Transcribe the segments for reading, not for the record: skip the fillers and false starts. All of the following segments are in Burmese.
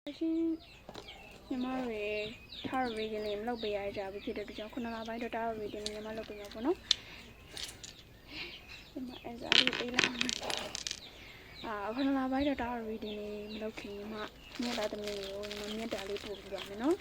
ရှင်ညီမတွေထားရရီလေးမလုပ်ပေးရကြဘူးဖြစ်တဲ့အတွက်ကြောင့်ခုနကပိုင်းတော့တာရရီလေးညီမလုပ်ပေးမှာပေါ့နော်ညီမအဲစားလေးပေးလိုက်မယ်ခုနကပိုင်းတော့တာရရီလေးမလုပ်ခင်ညီမမြတ်တာသမီးကိုညီမမြတ်တာလေးပို့ပြပါမယ်နော်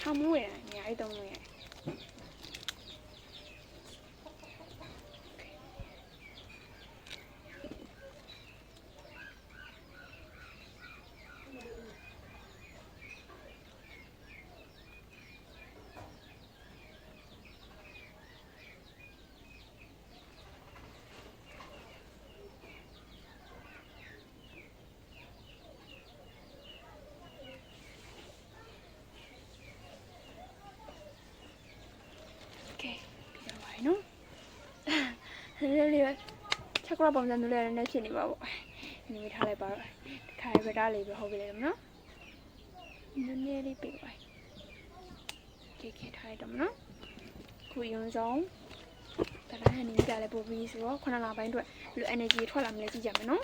ทำด้วยเนี่ยไอ้ตรงนี้နော်လေးချက်ကတော့ပုံစံမျိုးလေးနဲ့ဖြစ်နေပါပေါ့ညီမထားလိုက်ပါတော့ခါရပတာလေးပဲဟုတ်ပြီလေနော်နည်းနည်းလေးပေးပါခေထားရတော့နော်ခုရုံဆောင်ဒါကလည်းနေကြလဲပို့ပြီးဆိုတော့ခုနလပိုင်းအတွက်ဘယ်လို energy ထွက်လာမလဲကြည့်ကြမယ်နော်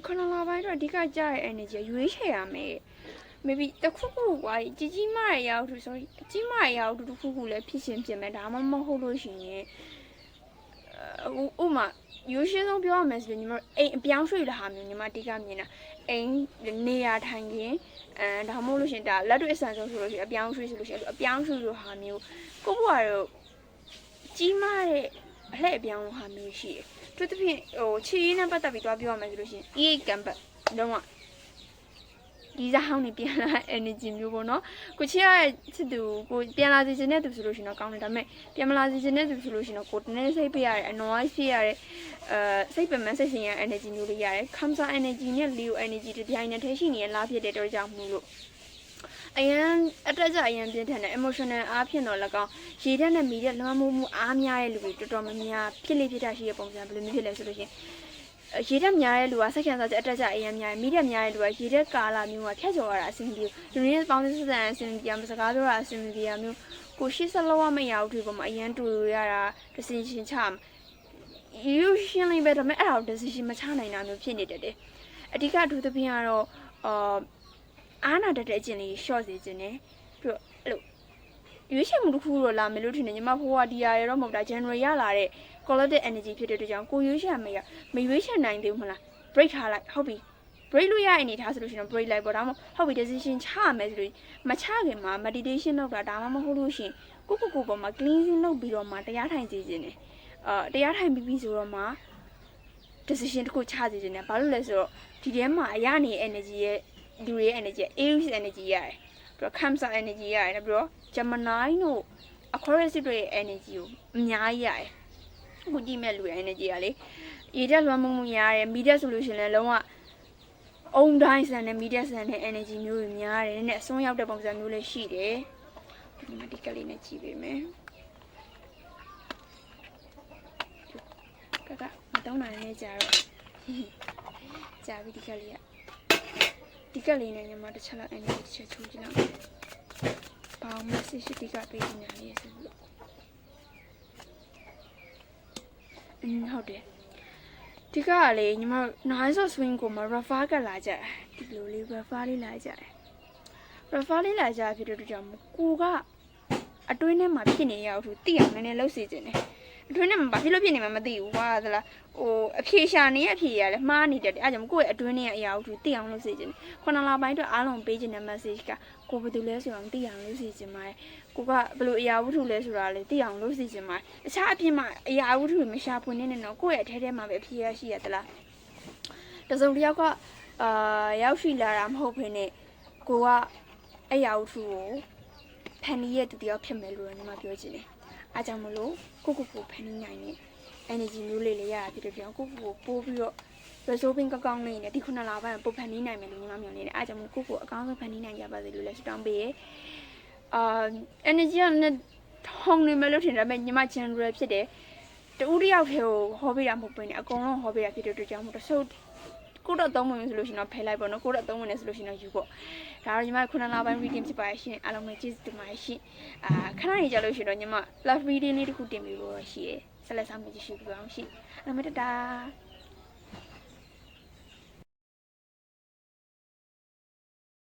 ခဏလာပိုင်းတော့အဓိကကြတဲ့ energy ရွေးချယ်ရမယ် maybe တခုခုကကြီးမားရရောက်သူ sorry အကြီးမားရရောက်သူတခုခုလည်းဖြစ်ရှင်ပြင်မယ်ဒါမှမဟုတ်လို့ရှိရင်ဥမာရိုးရှင်းဆုံးပြောရမယ်ဆိုရင်ညီမအိမ်အပြောင်းရွှေ့လာဟာမျိုးညီမအဓိကမြင်တာအိမ်နေရာထိုင်ခင်ဒါမှမဟုတ်လို့ရှိရင်ဒါလက်တွေ့အဆန်ဆုံးဆိုလို့ရှိရင်အပြောင်းရွှေ့ဆိုလို့ရှိရင်အပြောင်းရွှေ့လိုဟာမျိုးကိုဘွားတော့ကြီးမားတဲ့အလှည့်အပြောင်းဟာမျိုးရှိတယ်သူတဖြင့်ခြေရင်းနဲ့ပတ်သက်ပြီးသွားပြောရမယ်ဆိုလို့ရှိရင် EA ကံပတ်တော့ဒီစားဟောင်းနေပြန်လာ energy မျိုးပေါ့နော်ကိုချစ်ရချစ်သူကိုပြန်လာစီခြင်းနဲ့သူဆိုလို့ရှိရင်တော့ကောင်းတယ်ဒါပေမဲ့ပြန်မလာစီခြင်းနဲ့သူဆိုလို့ရှိရင်တော့ကိုတနေ့စိတ်ပေးရတယ် annoy ဖြစ်ရတယ်စိတ်ပင်မစိတ်ရှင်ရ energy မျိုးလေးရတယ် Kamsa energy နဲ့ Leo energy တပြိုင်နက်တည်းရှိနေတဲ့လားဖြစ်တဲ့တော့ကြောင့်မို့လို့အရင်အတက်ကြအရင်ပြင်းထန်တဲ့ emotional အားဖြင့်တော့၎င်းရေဓာတ်နဲ့မီတဲ့လွှမ်းမိုးမှုအားများတဲ့လူတွေတော်တော်များများဖြစ်လေဖြစ်တာရှိတဲ့ပုံစံဘယ်လိုမျိုးဖြစ်လဲဆိုလို့ရှိရင်ရေဓာတ်များတဲ့လူကစက္ကန့်စားတဲ့အတက်ကြအရင်များမီတဲ့များတဲ့လူကရေဓာတ်ကာလာမျိုးကဖြတ်ကျော်ရတာအဆင်ပြေလူတွေနဲ့ပေါင်းစပ်အဆင်ပြေစကားပြောတာအဆင်ပြေမျိုးကိုရှစ်စလုံးဝမရဘူးဒီပုံမှာအရင်တူရတာ decision ချusually ပဲဒါပေမဲ့အဲ့ဒါကို decision မချနိုင်တာမျိုးဖြစ်နေတယ်အဓိကအထူးသဖြင့်ကတော့အားနာတတ်တဲ့အကျင့်လေး short စေခြင်းနဲ့ပြီးတော့အဲ့လိုရွေးချယ်မှုတစ်ခုတော့လာမယ်လို့ထင်တယ်ညီမဖိုးကဒီရရတော့မဟုတ်တာ January ရလာတဲ့ collective energy ဖြစ်တဲ့အတွက်ကြောင့်ကိုရွေးချယ်မရွေးချယ်နိုင်သေးဘူးမလား break ထားလိုက်ဟုတ်ပြီ break လို့ရတဲ့အနေထားဆိုလို့ရှိရင် break လိုက်ပေါ့ဒါမှမဟုတ်ပြီ decision ချရမယ်ဆိုလို့မချခင်မှာ meditation လုပ်တာဒါမှမဟုတ်လို့ရှိရင်ကိုပေါ်မှာ cleansing လုပ်ပြီးတော့မှတရားထိုင်စေခြင်းနဲ့တရားထိုင်ပြီးဆိုတော့မှ decision တစ်ခုချစေခြင်းနဲ့ဘာလို့လဲဆိုတော့ဒီထဲမှာအရနေ energy ရဲ့လူရဲ့ energy Aries energy ရတယ်ပြီးတော့ Cancer energy ရတယ်ပြီးတော့ Gemini တို့ Aquarius တို့ရဲ့ energy ကိုအများကြီးရတယ်အခုကြည့်မဲ့လူရဲ့ energy ကလေရေဓာတ်လွှမ်းမိုးမှုရတယ်မီဒီယာဆိုလို့ရှိရင်လည်းလုံးဝအုံတိုင်းဆန်နဲ့မီဒီယာဆန်တဲ့ energy မျိုးတွေများတယ်နဲ့အစွန်းရောက်တဲ့ပုံစံမျိုးလေးရှိတယ်ဒီမှာဒီကလေးနဲ့ကြည့်ပေးမယ်ကမတောင်းနိုင်နေကြတော့ကြာပြီဒီကလေးကဒီကလေးနဲ့ညီမတစ်ချက်လောက် energy တစ်ချက်ချိုးကြည့်လောက်ဘာမှ message ဒီကပေးနေရလေးဆိုလို့ဟုတ်တယ်ဒီကလေညီမ9ဆော့ swing ကိုမှ refer ကလာကြဒီလိုလေး refer လေးလာကြတယ် refer လေးလာကြဖြစ်တဲ့အတွက်ကြောင့်ကိုကအတွင်းထဲမှာဖြစ်နေရအောင်သူသိအောင်နည်းနည်းလှုပ်စေခြင်းတယ်အတွင်းထဲမှာဘာဖြစ်လို့ဖြစ်နေမှမသိဘူးကွာသလားအဖြေရှာနေရအဖြေရလဲမှားနေတယ်အဲ့ကြောင့်ကိုယ့်ရဲ့အတွင်းထဲကအရာကိုသူသိအောင်လှုပ်စေခြင်းတယ်ခုနလပိုင်းအတွက်အားလုံးပေးခြင်းတဲ့ message ကကိုဘယ်သူလဲဆိုတော့သိအောင်လှုပ်စေခြင်းပါတယ်ကိုကဘယ်လိုအရာဝတ္ထုလဲဆိုတာလေသိအောင်လှုပ်စေခြင်းပါတယ်အခြားအပြင်မှာအရာဝတ္ထုမရှာဖွေနေနဲ့တော့ကိုယ့်ရဲ့အထဲထဲမှာပဲအဖြေရရှိရသလား တစုံတစ်ယောက်ကရောက်ရှိလာတာမဟုတ်ဘဲနဲ့ကိုကအဲ့ရာဝတ္ထုကိုဖန်တီးရဲ့သူတယောက်ဖြစ်မယ်လို့ညီမပြောချင်တယ်အားကြောင့်မလို့ကိုဖန်တီးနိုင်တဲ့ energy မျိုးလေးရတာဖြစ်တဲ့ကြောင့်ကိုပိုးပြီးတော့ resolving ကောင်းလေးနဲ့ဒီခုနလပိုင်းပို့ဖန်တီးနိုင်မယ်လို့ညီမမျှော်နေတယ်အားကြောင့်မလို့ကိုအကောင်းဆုံးဖန်တီးနိုင်ကြပါစေလို့လည်းဆုတောင်းပေးရenergy နဲ့ထုံနေမယ်လို့ထင်တယ်ဒါပေမဲ့ညီမ general ဖြစ်တယ်တူတယောက်တည်းကိုဟောပေးတာမဟုတ်ဘဲနဲ့အကုန်လုံးဟောပေးတာဖြစ်တဲ့အတွက်ကြောင့်မို့ဆိုကိုတော့သုံးဝင်ဆိုလို့ရှိရင်တော့ဖယ်လိုက်ပေါ့နော်ကိုတော့သုံးဝင်နေဆိုလို့ရှိရင်တော့ယူပေါ့ဒါတော့ညီမခုနလပိုင်း reading ဖြစ်ပါရှင်အားလုံးပဲကျေးဇူးတင်ပါတယ်ရှင်ခဏနေကြလို့ရှိရင်တော့ညီမ love reading လေးတစ်ခုတင်ပေးဖို့ရှိရယ်ဆက်လက်ဆောင်မြင်ကြည့်ရှုပြပါအောင်ရှင်အားလုံးပဲတတာ